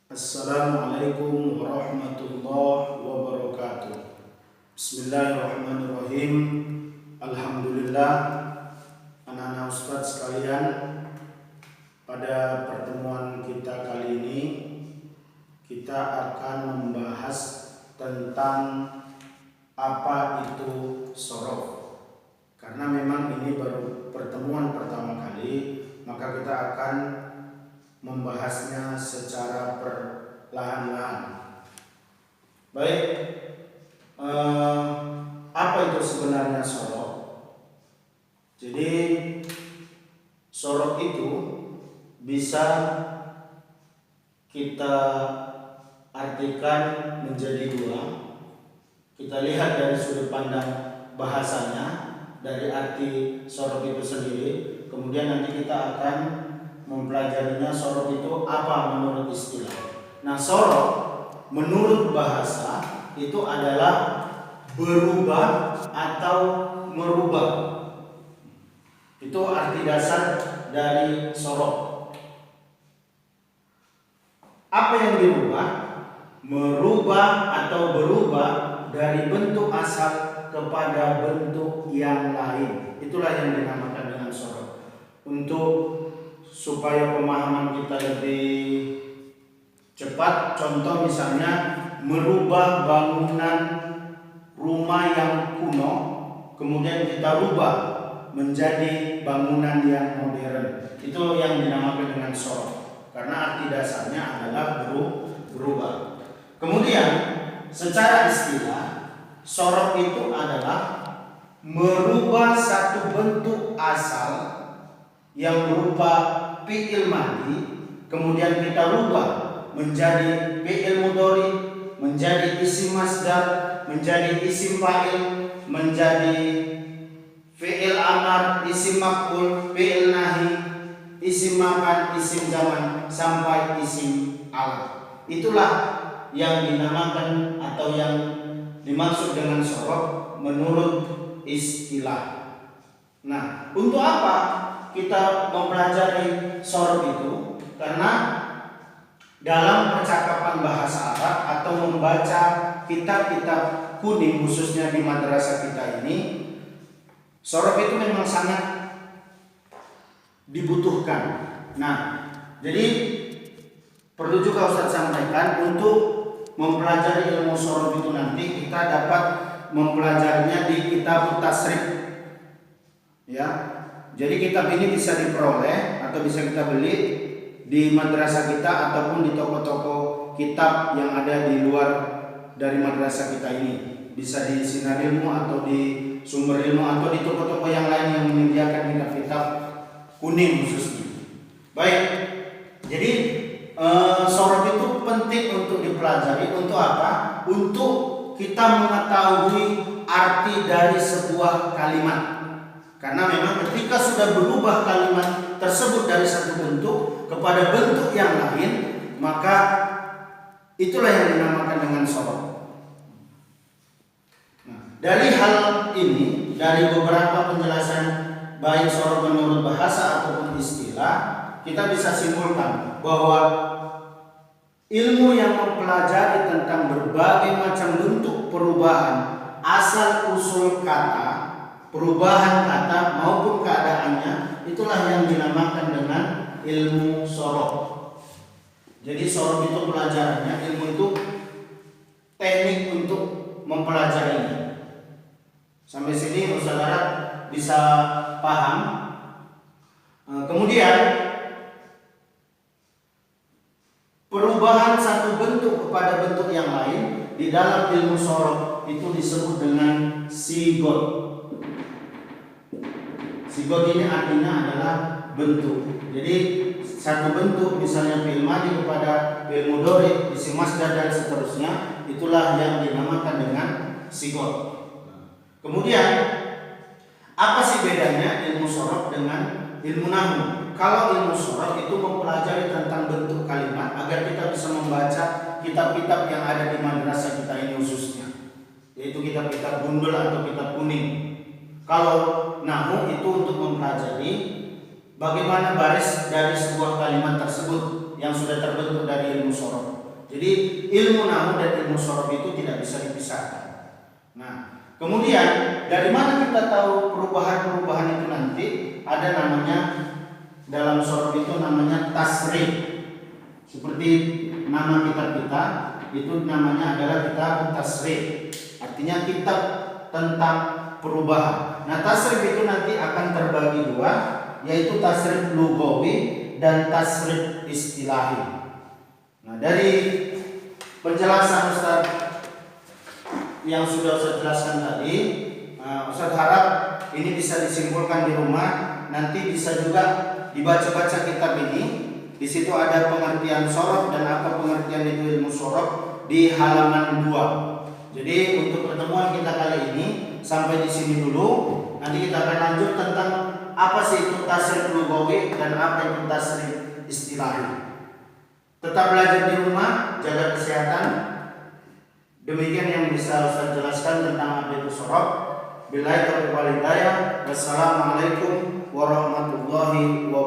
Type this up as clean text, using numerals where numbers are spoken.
Assalamualaikum warahmatullahi wabarakatuh. Bismillahirrahmanirrahim. Alhamdulillah, anak-anak ustadz sekalian, pada pertemuan kita kali ini kita akan membahas tentang apa itu sorof. Karena memang ini baru pertemuan pertama kali, maka kita akan membahasnya secara perlahan-lahan. Baik, apa itu sebenarnya sorok? Jadi sorok itu bisa kita artikan menjadi dua. Kita lihat dari sudut pandang bahasanya, dari arti sorok itu sendiri. Kemudian nanti kita akan mempelajarinya sorok itu apa menurut istilah. Nah, sorok menurut bahasa itu adalah berubah atau merubah. Itu arti dasar dari sorok. Apa yang dirubah? Merubah atau berubah dari bentuk asal kepada bentuk yang lain. Itulah yang dinamakan dengan sorok. Untuk supaya pemahaman kita lebih cepat, contoh misalnya merubah bangunan rumah yang kuno, kemudian kita rubah menjadi bangunan yang modern. Itu yang dinamakan dengan sorok, karena arti dasarnya adalah berubah. Kemudian secara istilah, sorok itu adalah merubah satu bentuk asal yang berupa fi'il madhi, kemudian kita rubah menjadi fi'il mudhari, menjadi isim masdar, menjadi isim fa'il, menjadi fi'il amar, isim maf'ul, fi'il nahi, isim makan, isim zaman, sampai isim alat. Itulah yang dinamakan atau yang dimaksud dengan sorok menurut istilah. Nah, untuk apa kita mempelajari sorok itu? Karena dalam percakapan bahasa Arab atau membaca kitab-kitab kuning, khususnya di madrasah kita ini, sorok itu memang sangat dibutuhkan. Nah, jadi perlu juga Ustaz sampaikan, untuk mempelajari ilmu sorok itu nanti kita dapat mempelajarinya di kitab tasrif, ya. Jadi kitab ini bisa diperoleh atau bisa kita beli di madrasah kita ataupun di toko-toko kitab yang ada di luar dari madrasah kita ini. Bisa di Sinar Ilmu atau di Sumber Ilmu atau di toko-toko yang lain yang menyediakan kitab-kitab kuning khususnya. Baik, jadi sorok itu penting untuk dipelajari. Untuk apa? Untuk kita mengetahui arti dari sebuah kalimat. Karena memang ketika sudah berubah kalimat tersebut dari satu bentuk kepada bentuk yang lain, maka itulah yang dinamakan dengan sorok. Nah, dari hal ini, dari beberapa penjelasan baik sorok menurut bahasa ataupun istilah, kita bisa simpulkan bahwa ilmu yang mempelajari tentang berbagai macam bentuk perubahan asal usul kata, perubahan kata maupun keadaannya, itulah yang dinamakan dengan ilmu sorok. Jadi sorok itu pelajarannya, ilmu itu teknik untuk mempelajarinya. Sampai sini saudara bisa paham. Kemudian perubahan satu bentuk kepada bentuk yang lain di dalam ilmu sorok itu disebut dengan sigot. Sigot ini artinya adalah bentuk. Jadi satu bentuk, misalnya fi'il madhi kepada fi'il mudhari, isim masdar dan seterusnya, itulah yang dinamakan dengan sigot. Kemudian apa sih bedanya ilmu sorok dengan ilmu nahwu? Kalau ilmu sorok itu mempelajari tentang bentuk kalimat agar kita bisa membaca kitab-kitab yang ada di madrasah kita ini khususnya, yaitu kitab-kitab gundul atau kitab kuning. Kalau nahwu itu untuk mempelajari bagaimana baris dari sebuah kalimat tersebut, yang sudah terbentuk dari ilmu sorof. Jadi ilmu nahwu dan ilmu sorof itu tidak bisa dipisahkan. Nah, kemudian dari mana kita tahu perubahan-perubahan itu nanti? Ada namanya dalam sorof itu namanya tasrif. Seperti nama kitab kita itu namanya adalah kitab tasrif. Artinya kitab tentang perubahan. Nah, tasrif itu nanti akan terbagi dua, yaitu tasrif lugawi dan tasrif istilahi. Nah, dari penjelasan Ustaz yang sudah Ustaz jelaskan tadi, Ustaz harap ini bisa disimpulkan di rumah. Nanti bisa juga dibaca-baca kitab ini. Di situ ada pengertian sorof dan apa pengertian itu ilmu sorof di halaman 2. Jadi untuk pertemuan kita kali ini sampai di sini dulu. Nanti kita akan lanjut tentang apa sih itu tasrif lugawi dan apa itu tasrif istilahi. Tetap belajar di rumah, jaga kesehatan. Demikian yang bisa Ustaz jelaskan tentang apa itu sorof. Billahi taufiq wal hidayah. Wassalamualaikum warahmatullahi wabarakatuh.